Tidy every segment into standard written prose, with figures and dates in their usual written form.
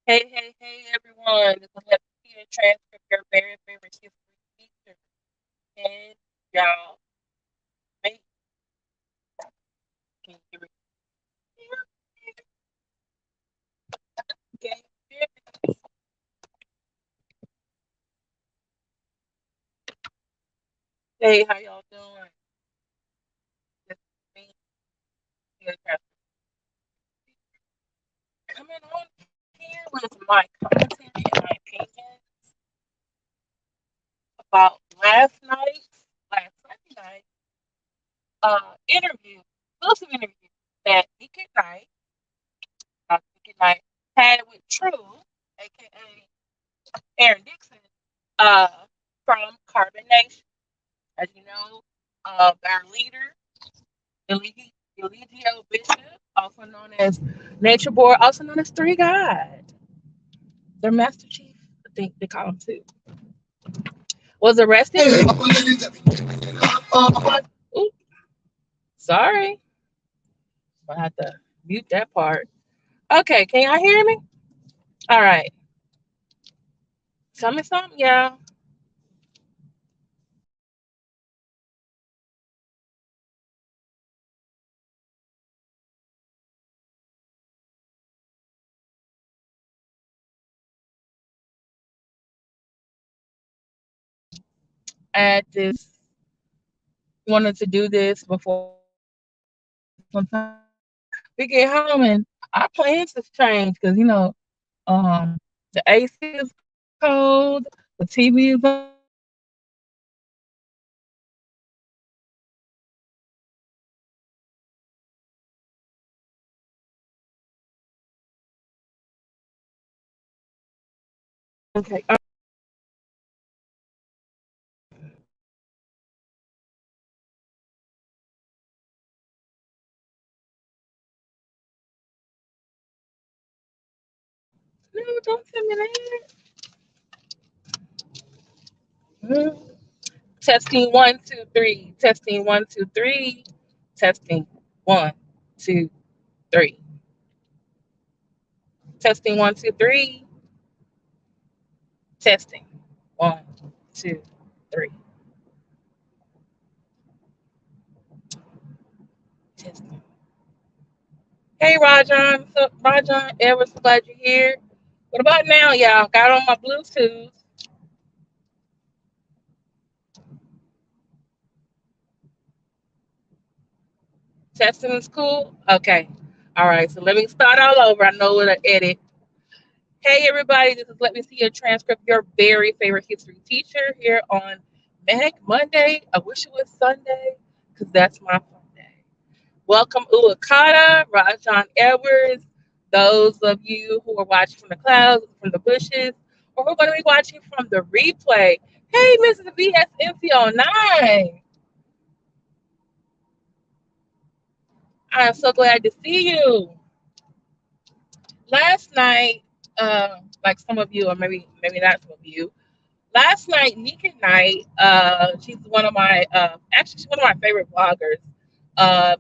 Hey, everyone. This is LMSYT transcript, your very favorite history teacher. And y'all, make can you hear me? Can you hear me? Hey, how y'all doing? This is me, your transcript coming on here with my content and my opinion about last Sunday night, interview, exclusive interview that Nique Night, Nique Night had with True, aka Aaron Dixon, uh, from Carbon Nation. As you know, our leader, Eligio Bishop, also known as Nature Boy, also known as Three God, their Master Chief, I think they call him too, was arrested. Ooh, sorry, I have to mute that part. Okay, can y'all hear me? All right, tell me something, y'all. At this, wanted to do this before sometime we get home, and our plans have changed because the AC is cold, the TV is on. Okay. No, don't tell me that. Mm. Testing 1, 2, 3. Testing 1, 2, 3. Testing 1, 2, 3. Testing 1, 2, 3. Testing 1, 2, 3. Testing. Hey, Rajan. So, Rajan, ever so glad you're here. What about now, y'all? Got on my Bluetooth. Testing is cool. Okay. All right. So let me start all over. I know what to edit. Hey, everybody, this is Let Me See Your Transcript, your very favorite history teacher here on Manic Monday. I wish it was Sunday because that's my fun day. Welcome, Uakata, Rajan Edwards, those of you who are watching from the clouds, from the bushes, or who are going to be watching from the replay. Hey, Mrs. VSMC09. I'm so glad to see you. Last night, like some of you, or maybe not some of you, last night, Nique Night, she's one of my actually she's one of my favorite bloggers.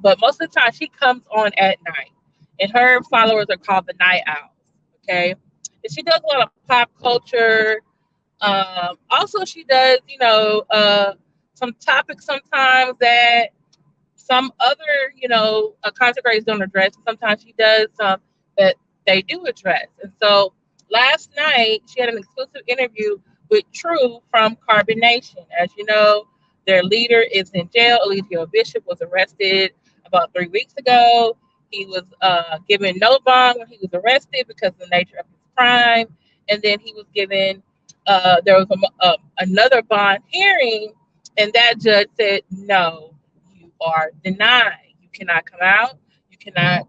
But most of the time she comes on at night. And her followers are called the Night Owls. Okay. And she does a lot of pop culture. Also she does, some topics sometimes that some other, content creators don't address. Sometimes she does some that they do address. And so last night she had an exclusive interview with True from Carbonation. As you know, their leader is in jail. Eligio Bishop was arrested about 3 weeks ago. He was given no bond when he was arrested because of the nature of his crime. And then he was given, there was another bond hearing, and that judge said, no, you are denied. You cannot come out. You cannot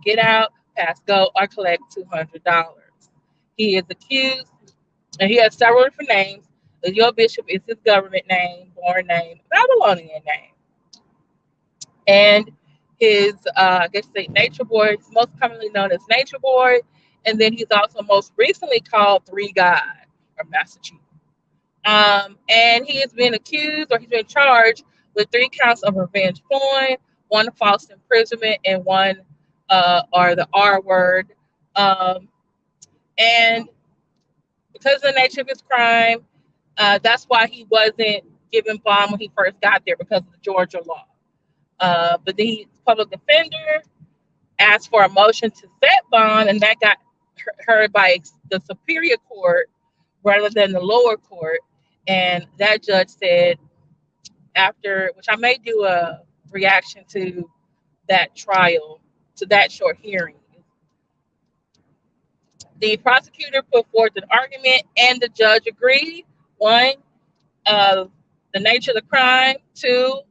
get out, pass go, or collect $200. He is accused, and he has several different names. Your bishop is his government name, born name, Babylonian name, and his I guess say Nature Boy, most commonly known as Nature Boy, and then he's also most recently called Three God or Master Chief. And he has been accused or he's been charged with 3 counts of revenge porn, one false imprisonment, and one or the R word. Um, And because of the nature of his crime, that's why he wasn't given bond when he first got there because of the Georgia law. But the public defender asked for a motion to set bond, and that got heard by the superior court rather than the lower court. And that judge said, after which I may do a reaction to that trial, to that short hearing. The prosecutor put forth an argument, and the judge agreed. One, the nature of the crime. Two,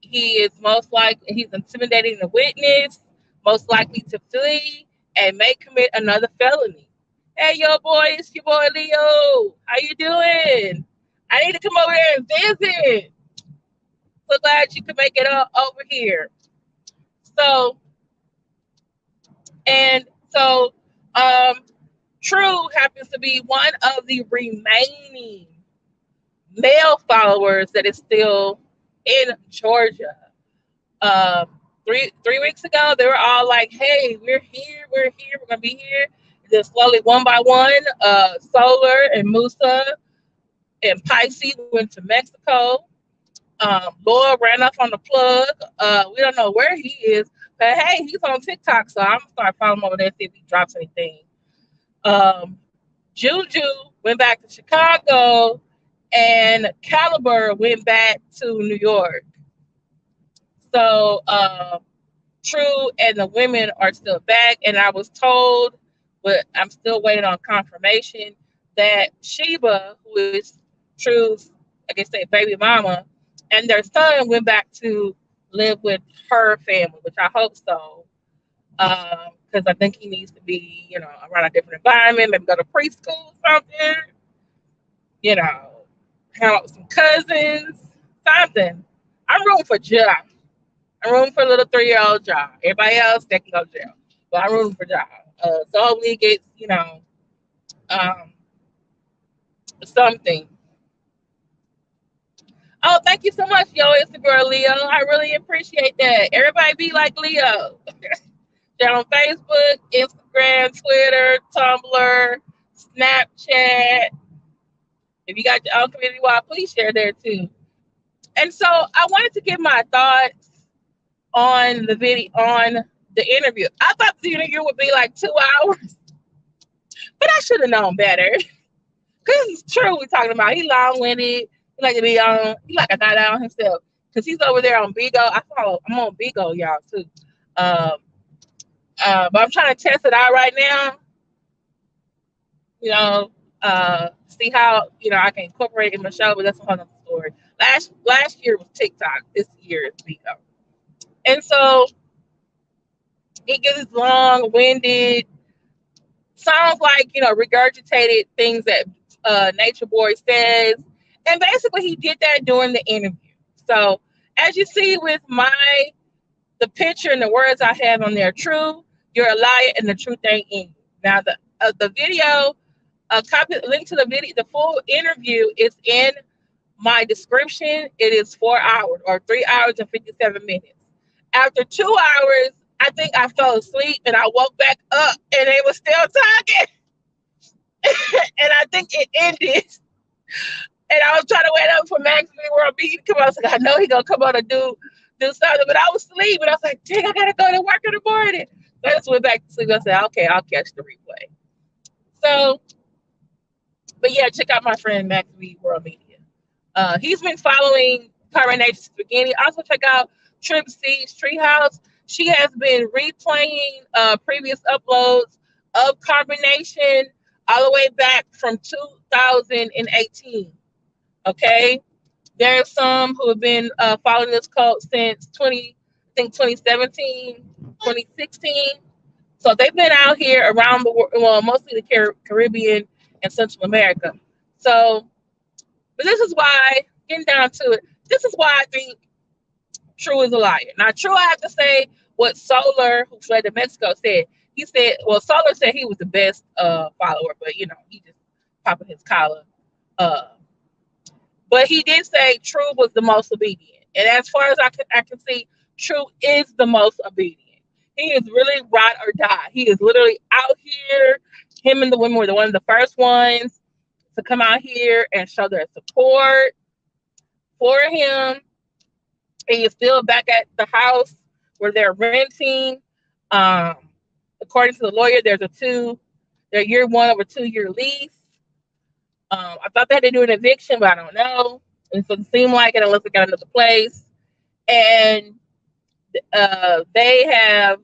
he is most likely he's intimidating the witness, most likely to flee, and may commit another felony. Hey, yo, boy, it's your boy Leo. How you doing? I need to come over there and visit. So glad you could make it up over here. So, and so, Tru happens to be one of the remaining male followers that is still in Georgia. Three weeks ago, they were all like, "Hey, we're here, we're gonna be here." And then slowly, one by one, Solar and Musa and Pisces went to Mexico. Laura ran off on the plug. We don't know where he is, but hey, he's on TikTok, so I'm gonna start following him over there, see if he drops anything. Juju went back to Chicago, and Caliber went back to New York. So Tru and the women are still back, and I was told, but I'm still waiting on confirmation, that Sheba, who is Tru's, I guess, say baby mama, and their son went back to live with her family, which I hope so, because I think he needs to be, around a different environment, maybe go to preschool or something, hang out with some cousins, something. I'm rooting for Ja. I'm rooting for little 3-year-old Ja. Everybody else, they can go to jail. But I'm rooting for Ja. So hopefully he gets, something. Oh, thank you so much, yo. It's the girl Leo. I really appreciate that. Everybody be like Leo. They're on Facebook, Instagram, Twitter, Tumblr, Snapchat. If you got your own community wall, please share there too. And so I wanted to give my thoughts on the video, on the interview. I thought the interview would be like 2 hours, but I should have known better. Because it's Tru we're talking about. He long-winded. He like to be on. He like a night out on himself. Because he's over there on Bigo. I'm on Bigo, y'all, too. But I'm trying to test it out right now. See how I can incorporate it in my show. But that's another story. Last year was TikTok. This year is Bigo. And so he gets his long-winded, sounds like regurgitated things that Nature Boy says, and basically he did that during the interview. So as you see with the picture and the words I have on there, Tru, you're a liar and the truth ain't in you. Now the video, link to the video, the full interview is in my description. It is 4 hours or 3 hours and 57 minutes. After 2 hours, I think I fell asleep and I woke back up and they were still talking. And I think it ended. And I was trying to wait up for Max World B to come out. I was like, I know he's going to come out and do something. But I was asleep. And I was like, dang, I got to go to work in the morning. So I just went back to sleep. I said, okay, I'll catch the replay. So, but yeah, check out my friend Max World Media. He's been following Current Nation since the beginning. Also check out Trip C's Treehouse. She has been replaying previous uploads of Carbonation all the way back from 2018. Okay, there's some who have been following this cult since 2017, 2016. So they've been out here around the world, well, mostly the Caribbean and Central America. So, but this is why, getting down to it, this is why I think Tru is a liar. Now, Tru, I have to say what Solar, who fled to Mexico, said. He said, well, Solar said he was the best follower, but, he just popping his collar. But he did say Tru was the most obedient. And as far as I can see, Tru is the most obedient. He is really ride or die. He is literally out here. Him and the women were one of the first ones to come out here and show their support for him. He is still back at the house where they're renting. Um, According to the lawyer, their year 1 over 2 year lease. I thought they had to do an eviction, but I don't know. And so it seemed like it unless they got another place. And they have,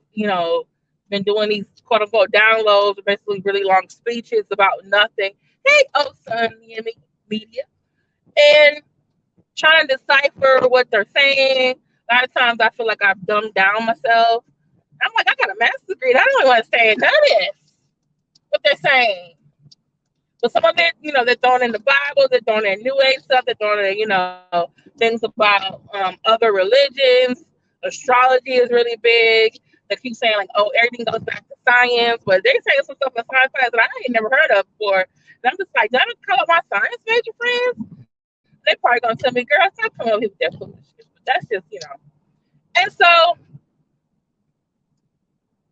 been doing these quote unquote downloads, basically really long speeches about nothing. Hey, oh, son, media. And trying to decipher what they're saying. A lot of times I feel like I've dumbed down myself. I'm like, I got a master's degree. I don't really want to say none of this. What they're saying. But some of it, they're throwing in the Bible, they're throwing in New Age stuff, they're throwing in, things about other religions. Astrology is really big. They keep saying like, oh, everything goes back to science, but they're saying some stuff in science class that I ain't never heard of before. And I'm just like, did I call up my science major friends? They probably gonna tell me, girl, stop coming up with their foolishness. But that's just. And so,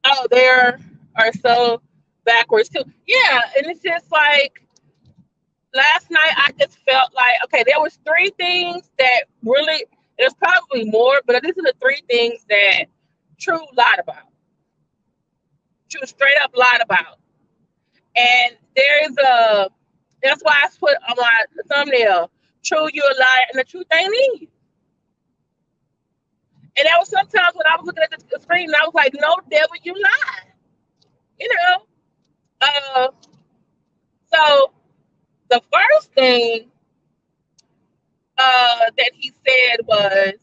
oh, they are so backwards too. Yeah, and it's just like last night I just felt like, okay, there was 3 things that really, there's probably more, but these are the 3 things that Tru lied about. Tru straight up lied about. And that's why I put on my thumbnail, Tru, you're a liar, and the truth ain't in you. And that was sometimes when I was looking at the screen, and I was like, no, devil, you lied. So the first thing that he said was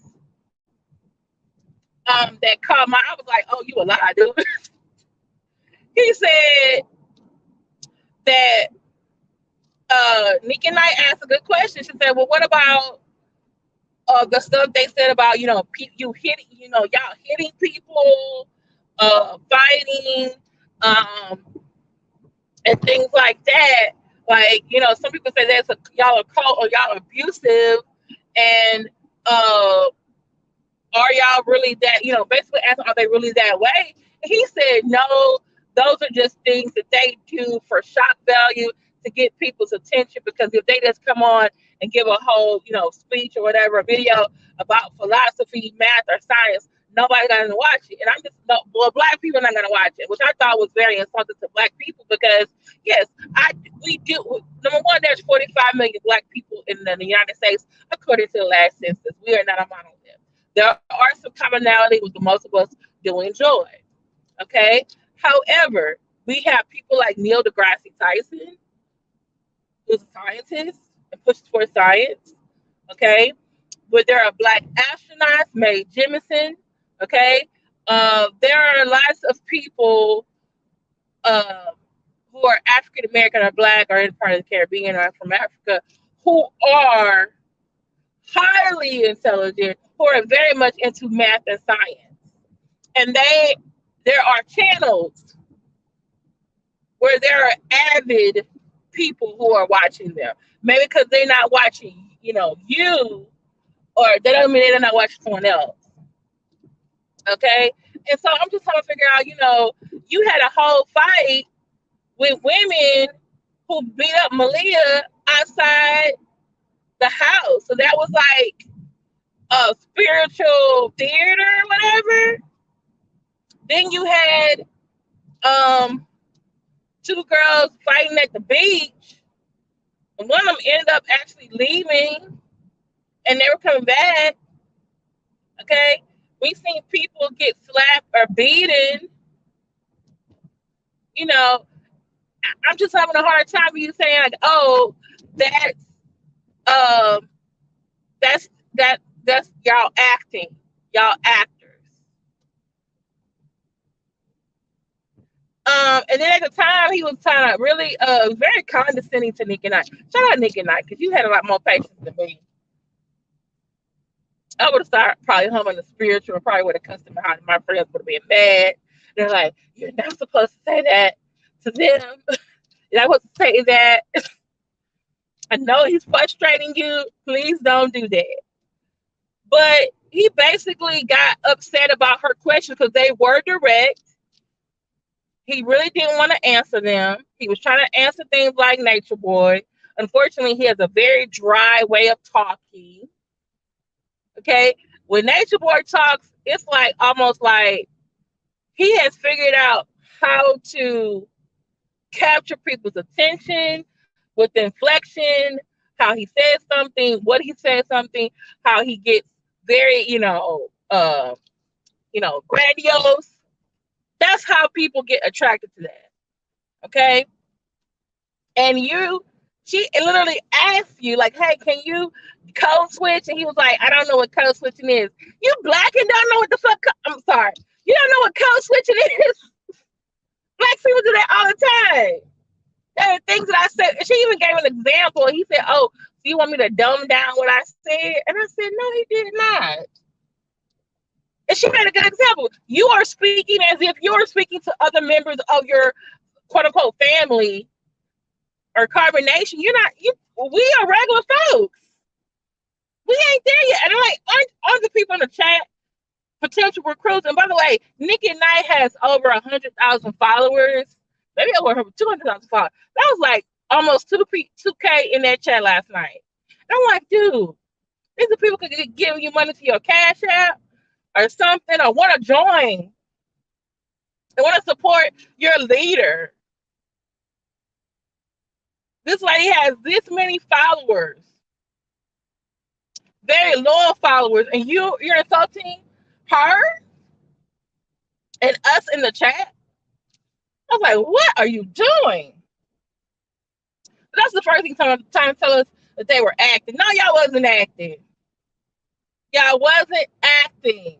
that caught my, I was like, oh, you a lie, dude. He said that Nique and I asked a good question. She said, well, what about the stuff they said about, you hitting, y'all hitting people, fighting, and things like that. Like, some people say y'all are cult or y'all abusive, and are y'all really that, basically asking, are they really that way? And he said, no, those are just things that they do for shock value to get people's attention, because if they just come on and give a whole, speech or whatever, a video about philosophy, math, or science, nobody's going to watch it. And I'm just, well, Black people are not going to watch it, which I thought was very insulting to Black people, because yes, we do. Number one, there's 45 million Black people in the United States, according to the last census. We are not a monolith. There are some commonality with the most of us do enjoy. Okay. However, we have people like Neil deGrasse Tyson, who's a scientist and pushes for science. Okay. But there are Black astronauts, Mae Jemison. Okay. There are lots of people who are African American or Black or in part of the Caribbean or from Africa who are highly intelligent, who are very much into math and science. And there are channels where there are avid people who are watching them. Maybe because they're not watching, you, or that doesn't mean they're not watching someone else. Okay? And so I'm just trying to figure out, you had a whole fight with women who beat up Malia outside the house. So that was like a spiritual theater or whatever. Then you had 2 girls fighting at the beach, and one of them ended up actually leaving, and they were coming back. Okay, we've seen people get slapped or beaten. I'm just having a hard time with you saying like, oh, that's y'all acting, y'all actors. And then at the time, he was kind of really very condescending to Nique and I. Shout out Nique and I, because you had a lot more patience than me. I would have started probably humming the spiritual, and probably would have cussed him out. My friends would have been mad. They're like, you're not supposed to say that to them. You're not supposed to say that. I know he's frustrating you. Please don't do that. But he basically got upset about her question because they were direct. He really didn't want to answer them. He was trying to answer things like Nature Boy. Unfortunately, he has a very dry way of talking. Okay. When Nature Boy talks, it's like almost like he has figured out how to capture people's attention with inflection, how he says something, what he says something, how he gets very, grandiose. That's how people get attracted to that. Okay. And she literally asked you, like, hey, can you code switch? And he was like, I don't know what code switching is. You black and don't know what the fuck, I'm sorry. You don't know what code switching is? Black people do that all the time. There are things that I said. She even gave an example. He said, oh, so you want me to dumb down what I said? And I said, no, he did not. And she made a good example. You are speaking as if you're speaking to other members of your quote unquote family or carbonation. We are regular folks. We ain't there yet. And I'm like, aren't the people in the chat potential recruits? And by the way, Nique has over 100,000 followers. Maybe over 200,000 followers. That was like almost 2K in that chat last night. And I'm like, dude, these are people could give you money to your Cash App or something, or want to join. They want to support your leader. This lady has this many followers, very loyal followers, and you're insulting her and us in the chat. I was like, what are you doing? That's the first thing trying to tell us that they were acting. No, y'all wasn't acting. Y'all wasn't acting.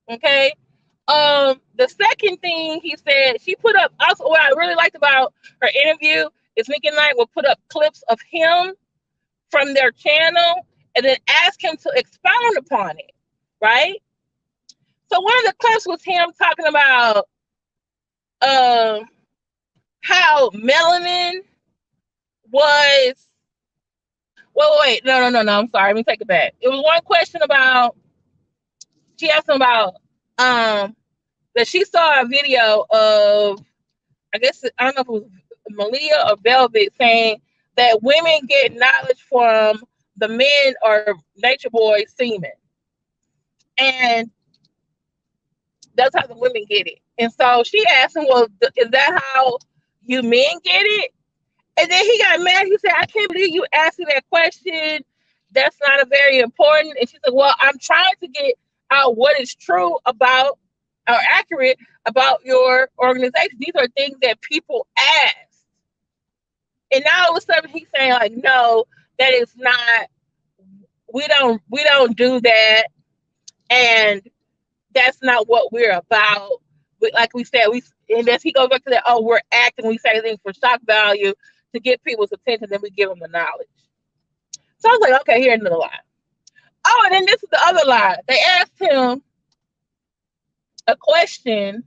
Okay. The second thing he said, she put up, also what I really liked about her interview is Nique will put up clips of him from their channel and then ask him to expound upon it, right? So one of the clips was him talking about how melanin was. Wait, no, I'm sorry. Let me take it back. It was one question about, she asked him about that she saw a video of, I guess, I don't know if it was Malia or Velvet, saying that women get knowledge from the men or Nature Boy semen. And that's how the women get it. And so she asked him, well, is that how you men get it? And then he got mad. He said, I can't believe you asked me that question. That's not a very important. And she said, well, I'm trying to get out what is true about or accurate about your organization. These are things that people ask. And now all of a sudden he's saying, like, no, that is not, we don't do that. And that's not what we're about. Like we said, and as he goes back to that, oh, we're acting, we say things for shock value to get people's attention, then we give them the knowledge. So I was like, okay, here's another lie. Oh, and then this is the other lie. They asked him a question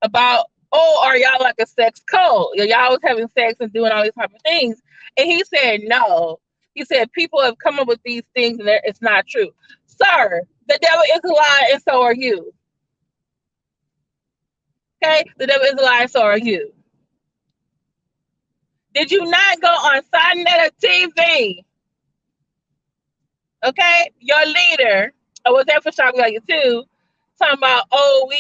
about, oh, are y'all like a sex cult? Y'all always having sex and doing all these type of things. And he said, no. He said, people have come up with these things and it's not true. Sir, the devil is a lie and so are you. Okay? The devil is a lie and so are you. Did you not go on Sunday TV? Okay? Your leader, I was there for shock value too, talking about, oh,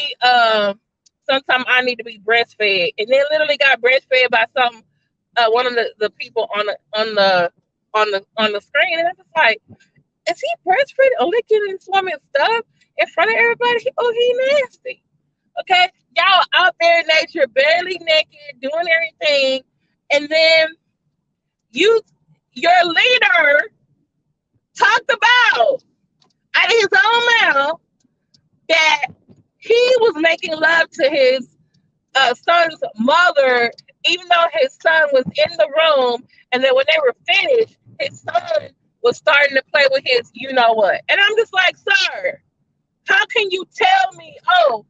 sometimes I need to be breastfed. And then literally got breastfed by one of the people on the screen. And I was like, is he breastfeeding or licking this woman's stuff in front of everybody? He nasty. Okay? Y'all out there in nature, barely naked, doing everything. And then your leader talked about out of his own mouth that he was making love to his son's mother, even though his son was in the room, and then when they were finished, his son was starting to play with his you-know-what. And I'm just like, sir, how can you tell me, oh,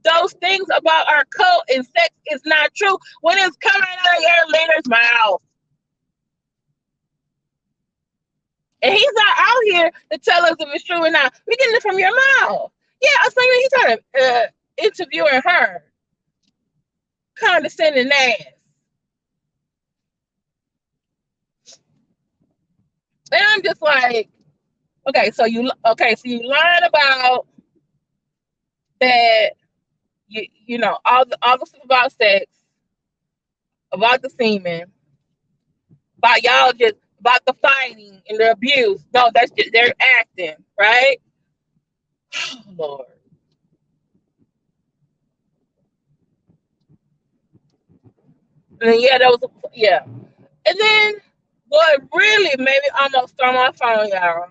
those things about our cult and sex is not true when it's coming out of your leader's mouth? And he's not out here to tell us if it's true or not. We're getting it from your mouth. Yeah, I was thinking he's trying to interviewing her, condescending ass. And I'm just like, so you lied about that. You know all the stuff about sex, about the semen, about y'all just about the fighting and the abuse. No, that's just they're acting, right? Oh, Lord. And then, yeah, that was yeah. And then what really made me almost throw my phone, y'all.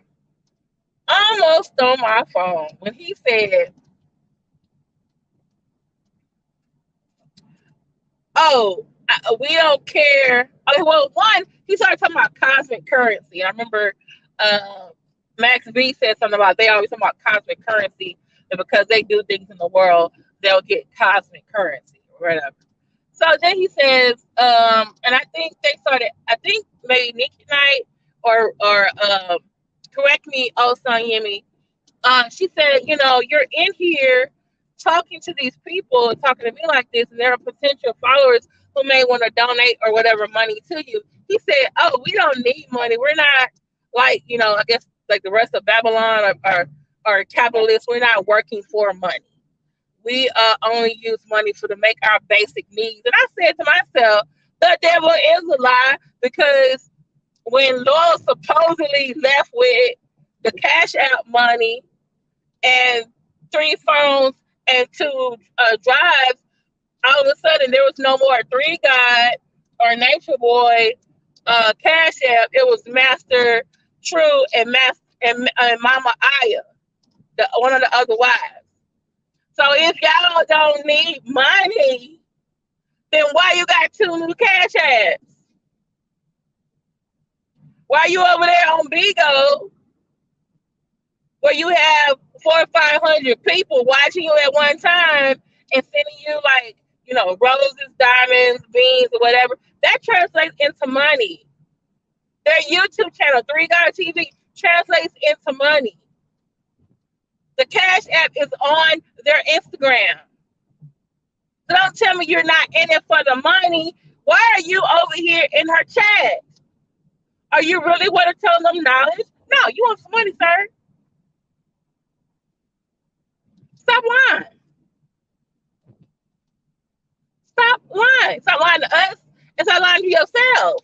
Almost throw my phone when he said, "Oh, we don't care." Okay, well, one, he started talking about cosmic currency. I remember uh, Max B said something about they always talk about cosmic currency, and because they do things in the world, they'll get cosmic currency or whatever. So then he says, and I think they started. I think maybe Nique Night or correct me, oh Son Yemi. She said, you're in here talking to these people, talking to me like this, and there are potential followers who may want to donate or whatever money to you. He said, oh, we don't need money. We're not like, I guess like the rest of Babylon or capitalists. We're not working for money. We only use money for to make our basic needs. And I said to myself, the devil is a lie because when Lord supposedly left with the cash out money and 3 phones and 2 drives, all of a sudden there was no more Three God or Nature Boy Cash App. It was Master True and and Mama Aya, one of the other wives. So if y'all don't need money, then why you got 2 new Cash Apps? Why you over there on Bigo where you have 400 or 500 people watching you at one time and sending you like, roses, diamonds, beans, or whatever? That translates into money. Their YouTube channel, Three God TV, translates into money. The Cash App is on their Instagram. So don't tell me you're not in it for the money. Why are you over here in her chat? Are you really want to tell them knowledge? No, you want some money, sir. Stop lying. Stop lying. Stop lying to us and stop lying to yourself.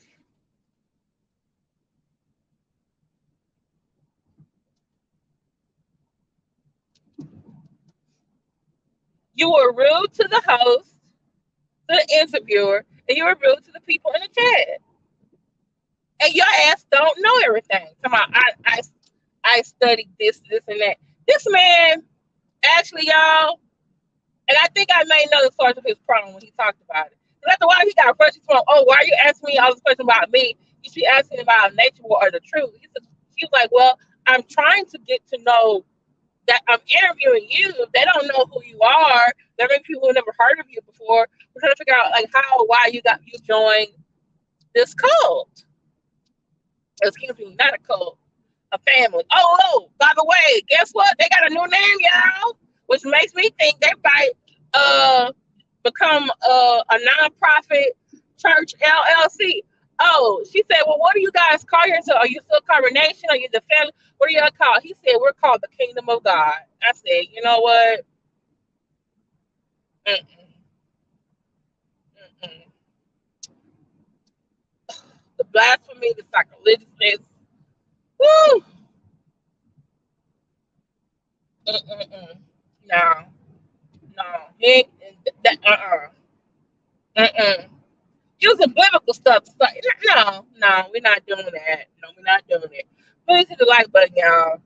You were rude to the host, to the interviewer, and you were rude to the people in the chat. And your ass don't know everything. Come on, I studied this, and that. This man, actually, y'all, and I think I may know the source of his problem when he talked about it. Because after a while, he got frustrated. Oh, why are you asking me all this question about me? You should be asking about nature or the truth. He was like, well, I'm trying to get to know that I'm interviewing you. They don't know who you are. There may be people who never heard of you before. We're trying to figure out like why you joined this cult. Excuse me, not a cult, a family. Oh, by the way, guess what? They got a new name, y'all, which makes me think they might become a nonprofit church LLC. Oh, she said, well, what do you guys call yourself? Are you still Congregation? Are you the family? What are y'all called? He said, we're called the Kingdom of God. I said, you know what? Mm-mm, mm-mm. The blasphemy, the sacrilegiousness. Woo! Mm-mm-mm. No, no. He, that, Mm-mm. Using biblical stuff. No, we're not doing that. No, we're not doing it. Please hit the like button, y'all.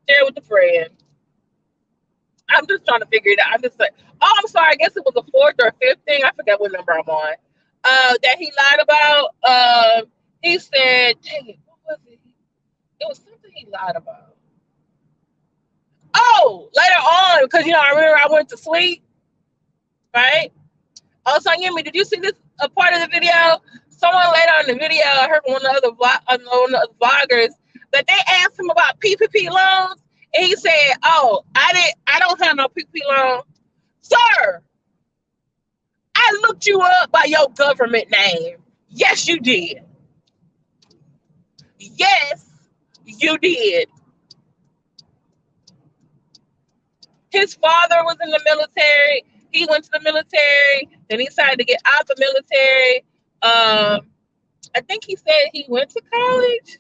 Share with a friend. I'm just trying to figure it out. I'm just like, oh, I'm sorry. I guess it was the fourth or fifth thing. I forget what number I'm on. That he lied about. He said, dang it, what was it? It was something he lied about. Oh, later on, because I remember I went to sleep, right? Oh, so Yemi, did you see this a part of the video? Someone later on in the video, I heard from one of the other vloggers that they asked him about PPP loans, And he said, "Oh, I don't have no PP loan, sir. I looked you up by your government name. Yes, you did. Yes, you did. His father was in the military. He went to the military. Then he decided to get out the military. I think he said he went to college,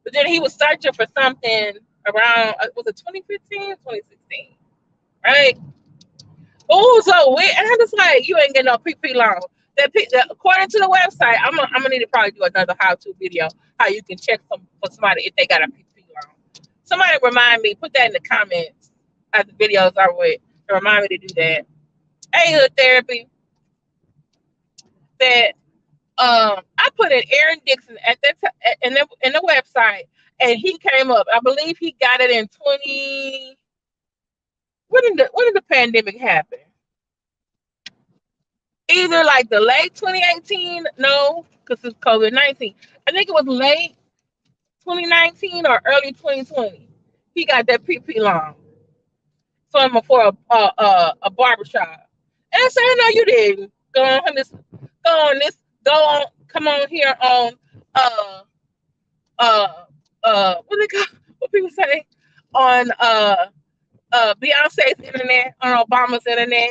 but then he was searching for something around, was it 2015, 2016, right? Oh, so weird. And I'm just like, you ain't getting no PP loan. According to the website, I'm gonna need to probably do another how-to video how you can check for somebody if they got a PP loan. Somebody remind me, put that in the comments as the videos are with, and remind me to do that. Hey, Hood Therapy, that I put in Aaron Dixon at that in the website, and he came up. I believe he got it in 20. When did the pandemic happen? Either like the late 2018, no, because it's COVID-19. I think it was late 2019 or early 2020. He got that PP loan. So I'm for a barbershop. And I said, no, you didn't. Come on here on uh what they call, what people say on Beyonce's internet, on Obama's internet,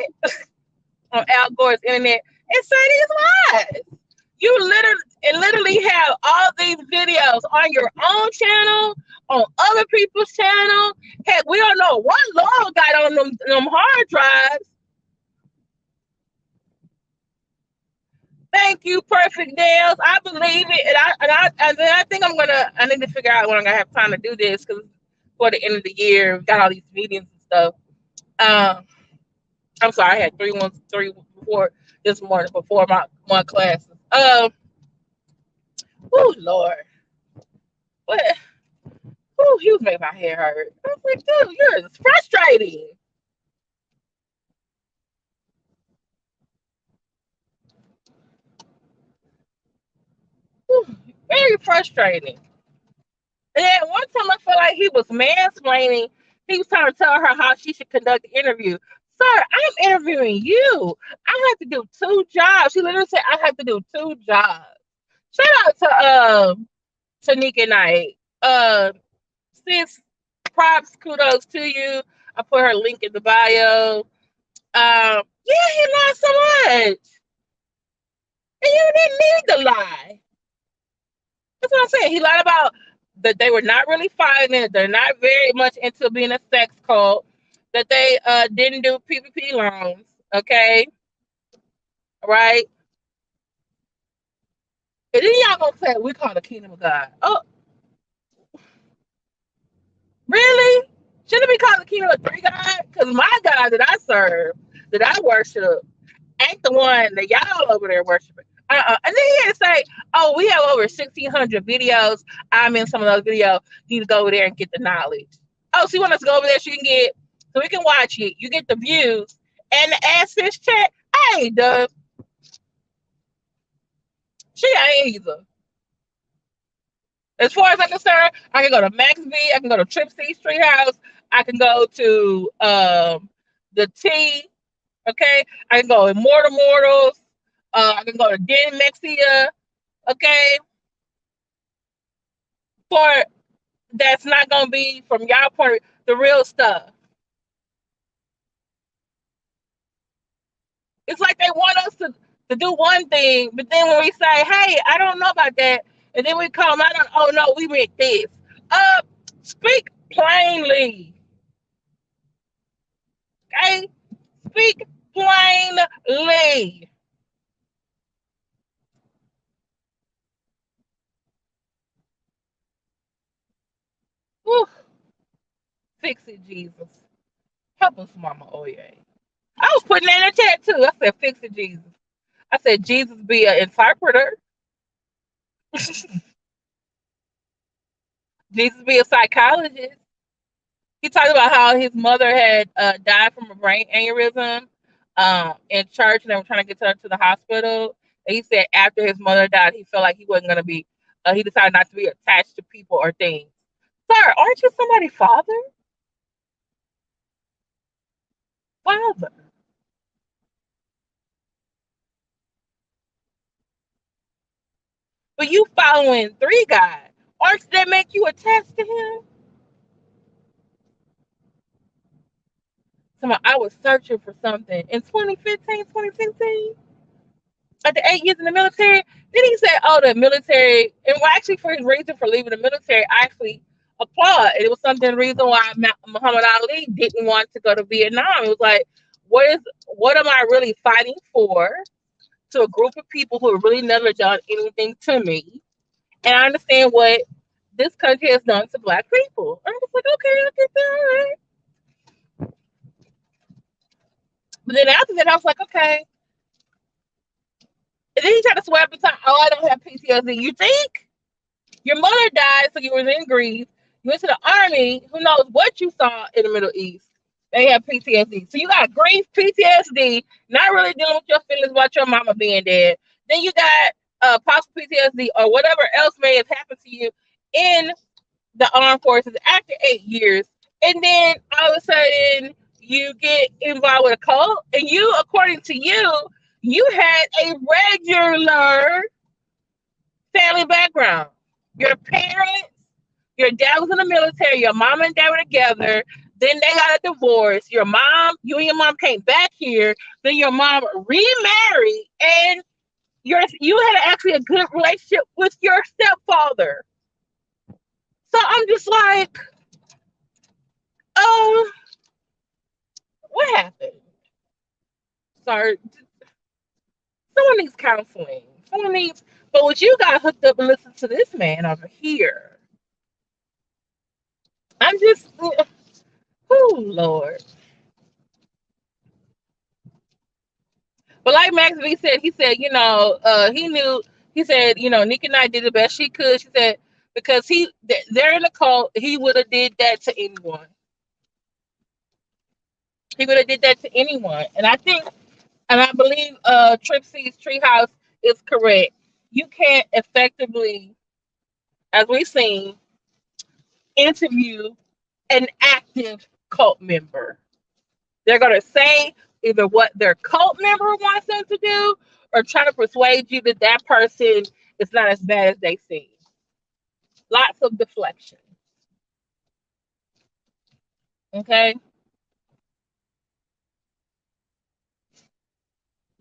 on Al Gore's internet, and say these lies. You literally have all these videos on your own channel, on other people's channel. Heck, we don't know what Laurel got on them hard drives. Thank you, Perfect Nails. I believe it, and then I think I need to figure out when I'm gonna have time to do this because for the end of the year, we've got all these meetings and stuff. I'm sorry, I had three before this morning before my classes. Oh Lord, what? Oh, he was making my hair hurt. I was like, dude, you're frustrating. Whew, very frustrating. And then one time I felt like he was mansplaining. He was trying to tell her how she should conduct the interview. Sir, I'm interviewing you. I have to do two jobs. She literally said I have to do two jobs. Shout out to Nique Night. Sis, props, kudos to you. I put her link in the bio. Yeah, he lied so much. And you didn't need to lie. That's what I'm saying. He lied about that they were not really fighting it. They're not very much into being a sex cult. That they didn't do PPP loans. Okay, right? And then y'all gonna say we call the kingdom of God. Oh, really? Shouldn't it be called the kingdom of three God? Because my God that I serve, that I worship, ain't the one that y'all over there worshiping. And then he had to say, "Oh, we have over 1,600 videos. I'm in some of those videos. You need to go over there and get the knowledge." Oh, so you want us to go over there so you can get, so we can watch it. You get the views and the AdSense check. I ain't done. She ain't either. As far as I'm concerned, I can go to Max V. I can go to Trip C Street House. I can go to the T. Okay, I can go Immortal Mortals. I can go to Den Mexia. Okay, for that's not gonna be from y'all point the real stuff. It's like they want us to do one thing, but then when we say, "Hey, I don't know about that," and then we come, I don't. Oh no, we meant this. Uh, Speak plainly. Okay, speak plainly. Whew. Fix it, Jesus. Help us, Mama Oye. I was putting that in the chat too. I said, "Fix it, Jesus." I said, "Jesus be an interpreter. Jesus be a psychologist." He talked about how his mother had died from a brain aneurysm in church, and they were trying to get her to the hospital. And he said after his mother died, he felt like he wasn't going to be. He decided not to be attached to people or things. Sir, aren't you somebody's father? father. But you following three guys. Aren't that make you attached to him? So I was searching for something in 2015, 2016. After 8 years in the military. Then he said, "Oh, the military." And well, actually, for his reason for leaving the military, I actually applaud. It was something reason why Muhammad Ali didn't want to go to Vietnam. It was like, what am I really fighting for? To a group of people who have really never done anything to me, and I understand what this country has done to Black people. I was like, okay, I get that, all right. But then after that, I was like, okay. And then he tried to swear up the time, "Oh, I don't have PTSD." You think? Your mother died, so you were in grief. You went to the army. Who knows what you saw in the Middle East? They have PTSD. So you got grief, PTSD, not really dealing with your feelings about your mama being dead. Then you got possible PTSD or whatever else may have happened to you in the armed forces after 8 years. And then all of a sudden you get involved with a cult. And you, according to you, you had a regular family background. Your parents, your dad was in the military, your mom and dad were together, then they got a divorce. You and your mom came back here, then your mom remarried, and you had actually a good relationship with your stepfather. So I'm just like, oh, what happened? Sir, someone needs counseling. Someone needs, but what you got hooked up and listen to this man over here. I'm just, oh Lord. But like Max V said, he said, he knew. He said, Nique and I did the best she could. She said because they're in a cult, he would have did that to anyone. He would have did that to anyone, and I think, and I believe, Trixie's Treehouse is correct. You can't effectively, as we've seen, interview an active cult member. They're gonna say either what their cult member wants them to do, or try to persuade you that that person is not as bad as they seem. Lots of deflection. Okay,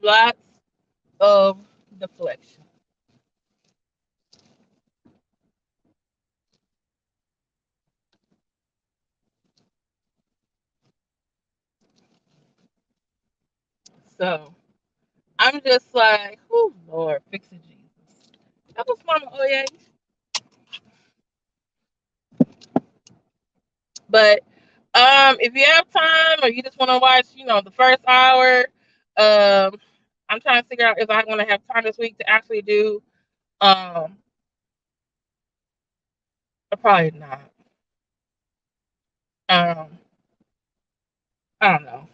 lots of deflection. So I'm just like, oh Lord, fix it, Jesus. That was Mama. Oh yeah. But if you have time or you just want to watch, the first hour, I'm trying to figure out if I'm going to have time this week to actually do. Probably not. Um, I don't know.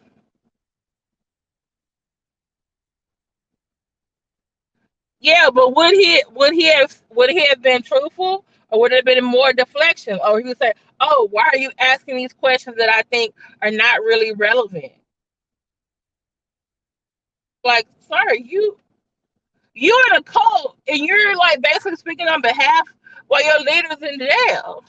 Yeah, but would he have been truthful, or would it have been more deflection? Or he would say, "Oh, why are you asking these questions that I think are not really relevant?" Like, sorry, you're in a cult and you're like basically speaking on behalf while your leader's in jail.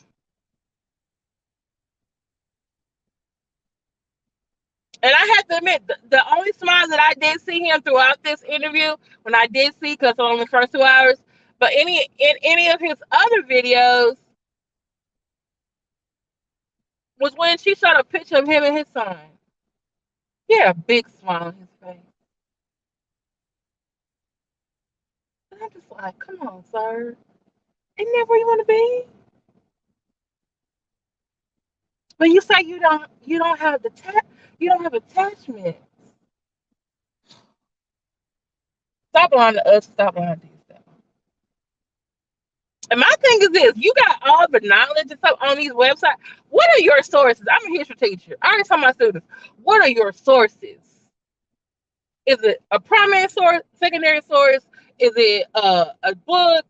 And I have to admit, the only smile that I did see him throughout this interview, when I did see, because only the first 2 hours, but in any of his other videos, was when she showed a picture of him and his son. He had a big smile on his face. And I'm just like, come on, sir. Isn't that where you want to be? But you say you don't have you don't have attachment. Stop lying to us. Stop lying to yourself. And my thing is this: you got all the knowledge and stuff on these websites. What are your sources? I'm a history teacher. I always tell my students, what are your sources? Is it a primary source, secondary source? Is it a book?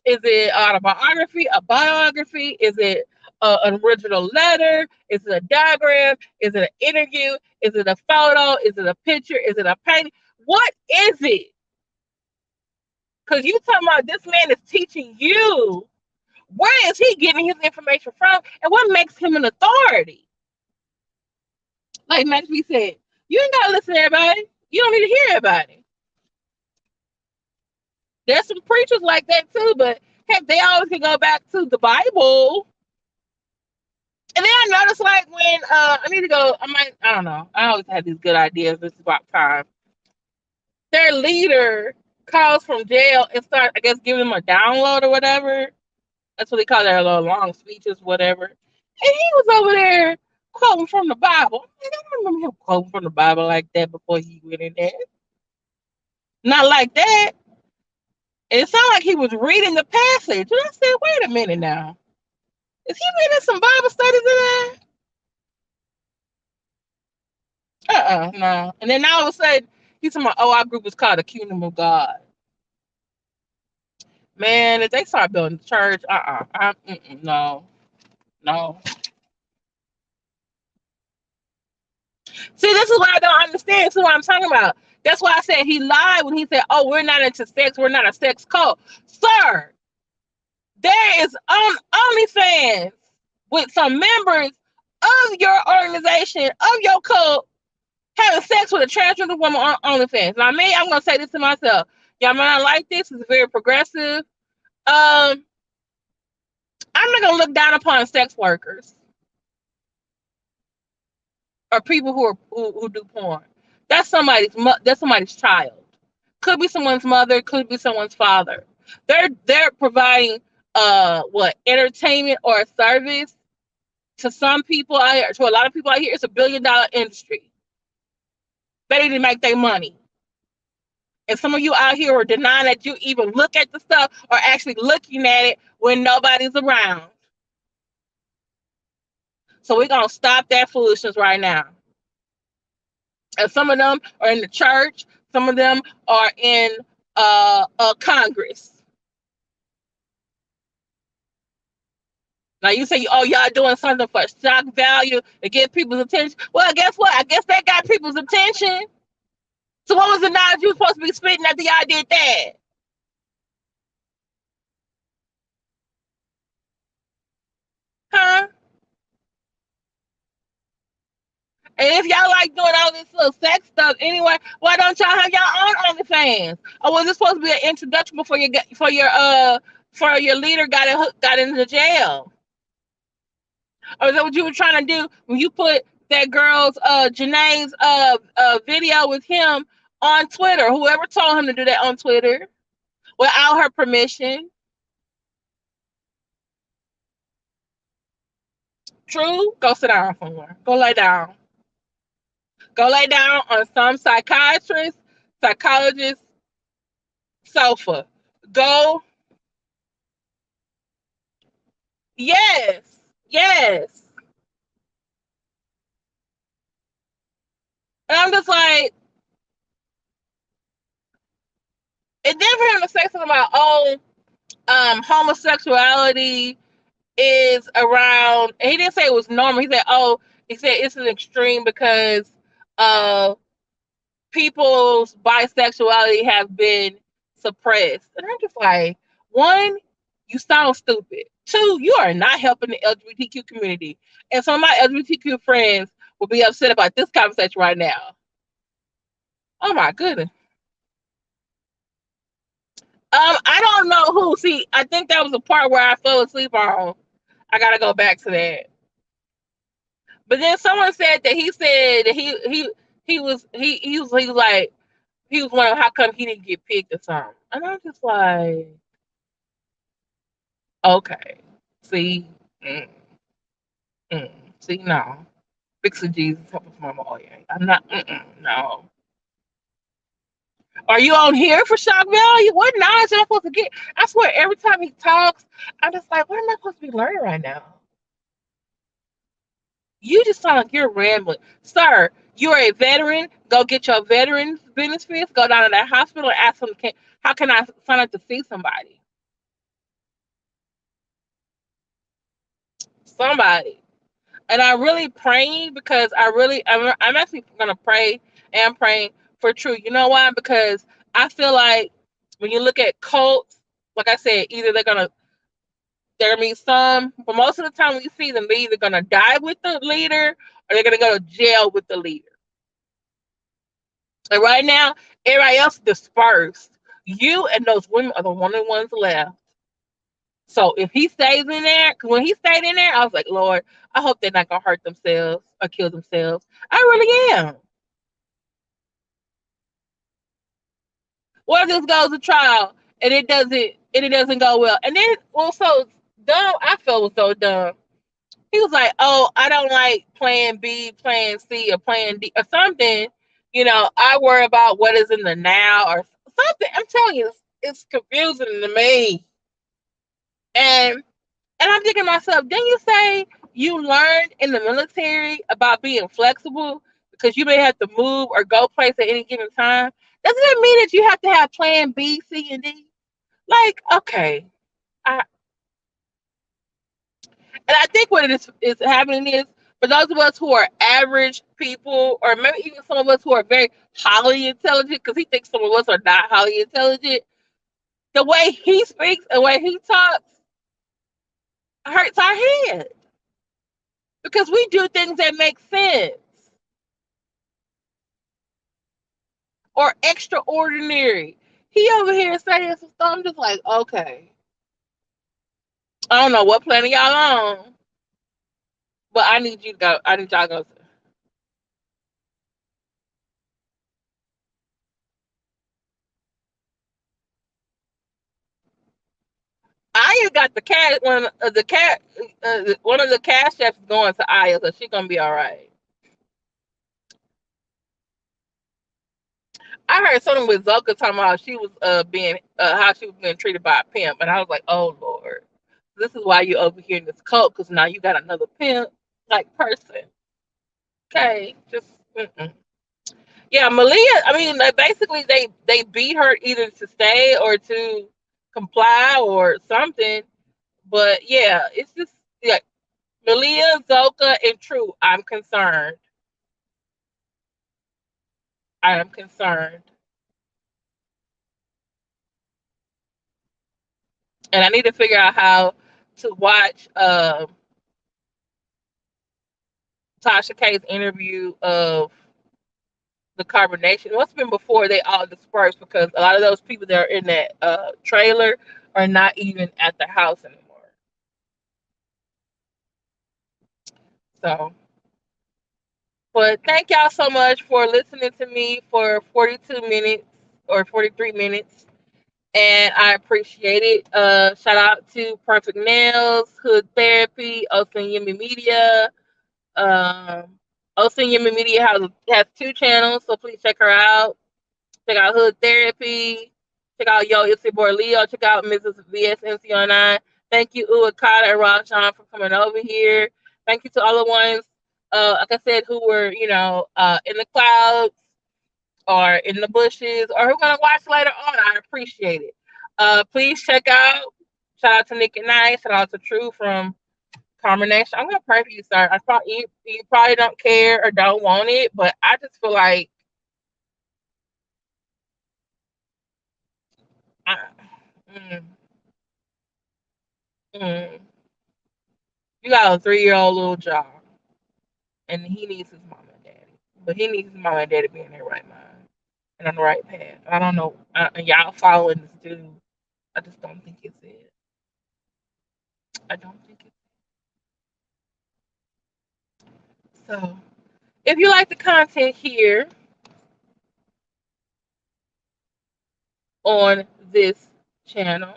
Is it autobiography, a biography? Is it an original letter? Is it a diagram? Is it an interview? Is it a photo? Is it a picture? Is it a painting? What is it? Because you talking about this man is teaching you. Where is he getting his information from? And what makes him an authority? Like Max B said, you ain't gotta listen to everybody. You don't need to hear everybody. There's some preachers like that too, but heck, they always can go back to the Bible. And then I noticed, like, when I need to go, I don't know. I always have these good ideas. This is about time. Their leader calls from jail and starts, I guess, giving them a download or whatever. That's what they call their little long speeches, whatever. And he was over there quoting from the Bible. I don't remember him quoting from the Bible like that before he went in there. Not like that. It sounded like he was reading the passage. And I said, wait a minute now. Is he reading some Bible studies in there? No. And then all of a sudden, he's talking about, oh, our group is called the Kingdom of God. Man, if they start building the church, no. See, this is what I don't understand. This is what I'm talking about. That's why I said he lied when he said, oh, we're not into sex. We're not a sex cult. Sir, there is OnlyFans with some members of your organization, of your cult, having sex with a transgender woman on OnlyFans. Now, me, I'm going to say this to myself. Y'all might not like this. It's very progressive. I'm not going to look down upon sex workers or people who do porn. That's somebody's child. Could be someone's mother. Could be someone's father. They're providing entertainment or a service to some people out here. To a lot of people out here, it's $1 billion industry. They need to make their money. And some of you out here are denying that you even look at the stuff or actually looking at it when nobody's around. So we're going to stop that foolishness right now. And some of them are in the church. Some of them are in Congress. Now you say, oh, y'all doing something for shock value to get people's attention. Well, guess what? I guess that got people's attention. So what was the knowledge you were supposed to be spitting after y'all did that? Huh? And if y'all like doing all this little sex stuff anyway, why don't y'all have y'all own OnlyFans? Or was this supposed to be an introduction before your leader got into jail? Or is that what you were trying to do when you put that girl's Janae's video with him on Twitter? Whoever told him to do that on Twitter without her permission? True, go sit down somewhere. Go lay down. Go lay down on some psychiatrist, psychologist sofa. Go. Yes. Yes. And I'm just like, and then for him to say something about, oh, homosexuality is around, and he didn't say it was normal. He said, oh, it's an extreme because people's bisexuality have been suppressed. And I'm just like, one, you sound stupid. Two, you are not helping the LGBTQ community. And some of my LGBTQ friends will be upset about this conversation right now. Oh my goodness. I don't know who. See, I think that was a part where I fell asleep on. I gotta go back to that. But then someone said that he said that he was like he was wondering how come he didn't get picked or something. And I'm just like, okay, see, mm, mm, see, no, fix of Jesus, help us, Mama. Oh yeah, I'm not. No. Are you on here for shock value? What knowledge am I supposed to get? I swear, every time he talks, I'm just like, what am I supposed to be learning right now? You just sound like you're rambling. Sir, you're a veteran. Go get your veterans benefits. Go down to that hospital and ask them, how can I sign up to see somebody? somebody. And I'm really praying because I'm actually gonna pray and praying for True. You know why? Because I feel like when you look at cults, like I said, either there be some, but most of the time we see them, they're either gonna die with the leader or they're gonna go to jail with the leader. And right now, everybody else dispersed. You and those women are the only ones left. So if he stays in there, because when he stayed in there, I was like, Lord, I hope they're not gonna hurt themselves or kill themselves. I really am. What if this goes to trial and it doesn't go well? And then also dumb, I felt was so dumb. He was like, "Oh, I don't like plan B, plan C, or plan D, or something. I worry about what is in the now or something." I'm telling you, it's confusing to me. And I'm thinking to myself, didn't you say you learned in the military about being flexible because you may have to move or go place at any given time? Doesn't that mean that you have to have plan B, C, and D? Like, okay. I, and I think what is happening is for those of us who are average people, or maybe even some of us who are very highly intelligent, because he thinks some of us are not highly intelligent, the way he speaks and the way he talks hurts our head because we do things that make sense or extraordinary. He over here saying some stuff. I'm just like, okay, I don't know what planet y'all on, but I need you to go. I need y'all to go. Aya got the cat. One of the cash chefs going to Aya, so she gonna be all right. I heard something with Zoka talking about she was being how she was being treated by a pimp, and I was like, oh Lord, this is why you over here in this cult because now you got another pimp like person. Okay, just yeah, Malia. I mean, basically they beat her either to stay or to comply or something. But yeah, it's just yeah, Malia, Zoka, and True. I'm concerned. I am concerned, and I need to figure out how to watch Tasha K's interview of the carbonation. What's been before they all dispersed because a lot of those people that are in that trailer are not even at the house anymore. So, but thank y'all so much for listening to me for 42 minutes or 43 minutes. And I appreciate it. Shout out to Perfect Nails, Hood Therapy, Ocean Yumi Media. Um, Ocean Yumi Media has two channels, so please check her out. Check out Hood Therapy. Check out Yo, it's your boy Leo. Check out Mrs. VSNC09. Thank you, Uakata and Rajan, for coming over here. Thank you to all the ones, like I said, who were, in the clouds or in the bushes or who are going to watch later on. I appreciate it. Please check out, shout out to Nique and Night, shout out to Tru from Combination. I'm going to pray for you, sir. You probably don't care or don't want it, but I just feel like I, mm, mm, you got a 3-year-old little job, and he needs his mom and daddy. But he needs his mom and daddy to be in their right mind and on the right path. I don't know. And y'all following this dude. I just don't think it's it. I don't think it's it. So, if you like the content here on this channel,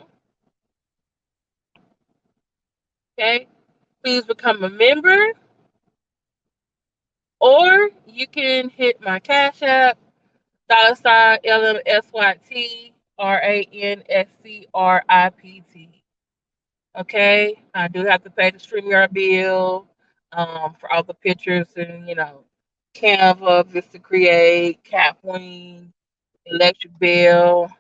okay, please become a member or you can hit my Cash App, $ LMSYT RANSCRIPT. Okay, I do have to pay the StreamYard bill for all the pictures and Canva, Vista Create, Capwing, electric bill,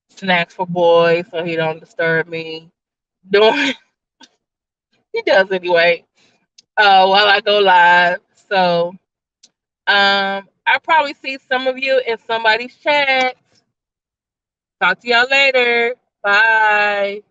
snacks for boys so he don't disturb me. Doing he does anyway. while I go live. So I probably see some of you in somebody's chat. Talk to y'all later. Bye.